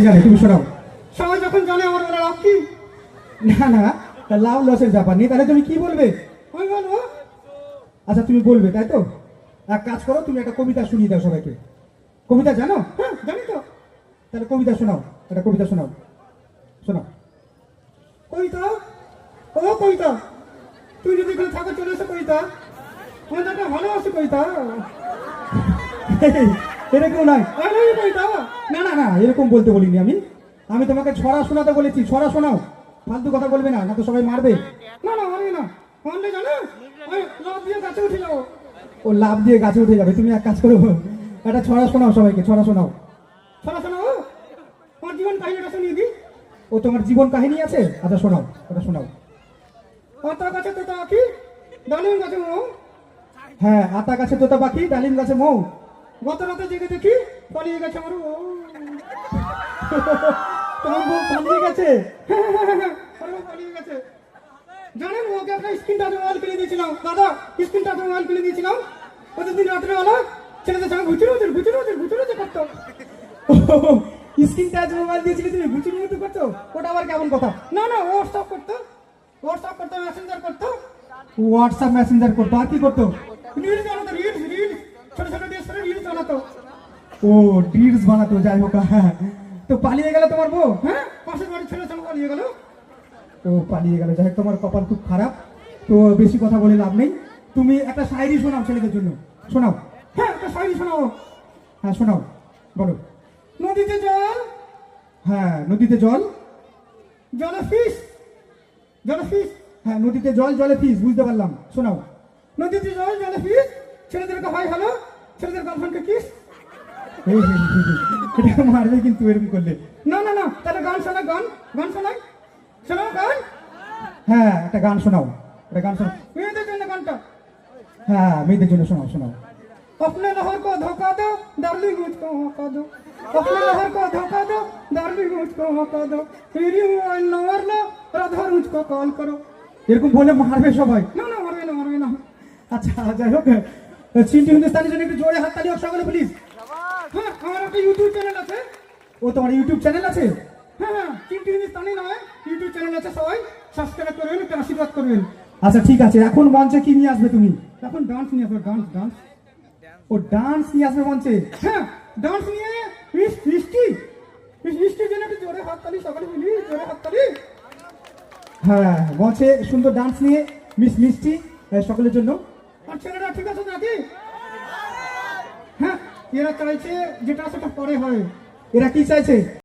জানে, তুমি শোনাও। সবাই যখন জানে আমার বলে লাভ কি? না না, লাভ লসের ব্যাপার নেই, তাহলে তুমি কি বলবে? আমি বলবো আচ্ছা তুমি বলবে, তাই তো? এক কাজ করো, তুমি একটা কবিতা শুনিয়ে দাও সবাইকে। কবিতা জানো? হ্যাঁ জানি তো। তাহলে কবিতা শোনাও, একটা কবিতা শোনাও, শোনাও। কবিতা, ও কবিতা, তুই যদি এখানে থাকো চলে এসো কবিতা, আমার একটা ভালোবাসি কবিতা। এরকম নয়। কবিতা না না না, এরকম বলতে বলিনি আমি। আমি তোমাকে ছড়া শোনাতে বলেছি, ছড়া শোনাও। ফালতু কথা বলবে না, না তো সবাই মারবে। না না মারবি না, মারলে জানো আমি লাভ দিয়ে গাছে উঠে যাবো। ও লাভ দিয়ে গাছে উঠে যাবে। তুমি এক কাজ করো, একটা ছড়া শোনাও সবাইকে, ছড়া শোনাও। শোনা শোনা আমার জীবন কাহিনীটা শুনিয়ে দিই। ও তোমার জীবন কাহিনী আছে? আচ্ছা শোনাও, ওটা শোনাও। আতা গাছে তোতা পাখি, ডালিম গাছে মৌ, হ্যাঁ, আতা গাছে তোতা পাখি, ডালিম গাছে মৌ। গত রাতে জেগে দেখি পালিয়ে গেছে আমার বউ। তোমার বউ পালিয়ে গেছে? আমার বউ পালিয়ে গেছে। জানেন ওকে একটা স্ক্রিন টাচ মোবাইল কিনে দিয়েছিলাম দাদা, স্ক্রিন টাচ মোবাইল কিনে দিয়েছিলাম। প্রতিদিন রাত্রেবেলা ছেলেদের সঙ্গে ঘুচুরুচুর করতো। স্ক্রিন টাচ মোবাইল দিয়েছিলে তুমি, গুচুর মতো করছো? ওটা আবার কেমন কথা? না না হোয়াটসঅ্যাপ করতো, মেসেঞ্জার করতো, হোয়াটসঅ্যাপ মেসেঞ্জার করতো, আর কি করতো? রিলস বানাতো, রিলস ছোট ছোট ড্রেস করে রিলস বানাতো। ও রিলস বানাতো, যাই হোক। হ্যাঁ, তো পালিয়ে গেল তোমার বউ? হ্যাঁ পাশের বাড়ির ছেলের সঙ্গে পালিয়ে গেল। ও পালিয়ে গেল, যাই হোক, তোমার কপাল খুব খারাপ। তো বেশি কথা বলে লাভ নেই। তুমি একটা শায়রি শোনাও ছেলেদের জন্য, শোনাও। হ্যাঁ একটা শাড়ি শোনাবো। হ্যাঁ শোনাও, বলো। নদীতে জল, হ্যাঁ নদীতে জল, জলে ফিস, জলে ফিস, হ্যাঁ নদীতে জল, জলে ফিস, বুঝতে পারলাম, শোনাও। নদীতে জল জলে ফিস, ছেলেদেরকে হয় হ্যালো, ছেলেদের গার্লফ্রেন্ডকে কিস। এটা মারবে কিন্তু এরকম করলে। না না না তাহলে গান শোনা, গান গান শোনাই, শোনাও গান। হ্যাঁ একটা গান শোনাও, একটা গান শোনাও। মেয়েদের জন্য গানটা। হ্যাঁ মেয়েদের জন্য শোনাও, শোনাও। अपने लहर को धोखा दो डार्लिंग मुझको मौका दो, अपने लहर को धोखा दो डार्लिंग मुझको मौका दो, फिर नंबर लो राधा मुझको कॉल करो। এরকম বলে মারবে সবাই? না না মারবে না, মারবে না। আচ্ছা যাই হোক, চিন্টু হিন্দুস্তানের জন্য একটু জোরে হাততালি হোক সকলে প্লিজ। হ্যাঁ আমার একটা ইউটিউব চ্যানেল আছে। ও তোমার ইউটিউব চ্যানেল আছে? হ্যাঁ হ্যাঁ চিন্টু হিন্দুস্তানি নয়, ইউটিউব চ্যানেল আছে, সবাই সাবস্ক্রাইব করবেন, একটু আশীর্বাদ করবেন। আচ্ছা ঠিক আছে, এখন মঞ্চে কি নিয়ে আসবে তুমি? এখন ডান্স নিয়ে আসবে, ডান্স ডান্স। ও ডান্স নিয়ে আসবে মঞ্চে? হ্যাঁ ডান্স নিয়ে মিষ্টি, মিষ্টির জন্য একটু জোরে হাততালি, সকালে মিলি জোরে হাততালি। হ্যাঁ মঞ্চে সুন্দর ডান্স নিয়ে মিষ্টি সকলের জন্য। আর ছেলেরা ঠিক আছে নাকি? হ্যাঁ এরা চাইছে যেটা সেটা পরে হয়। এরা কি চাইছে?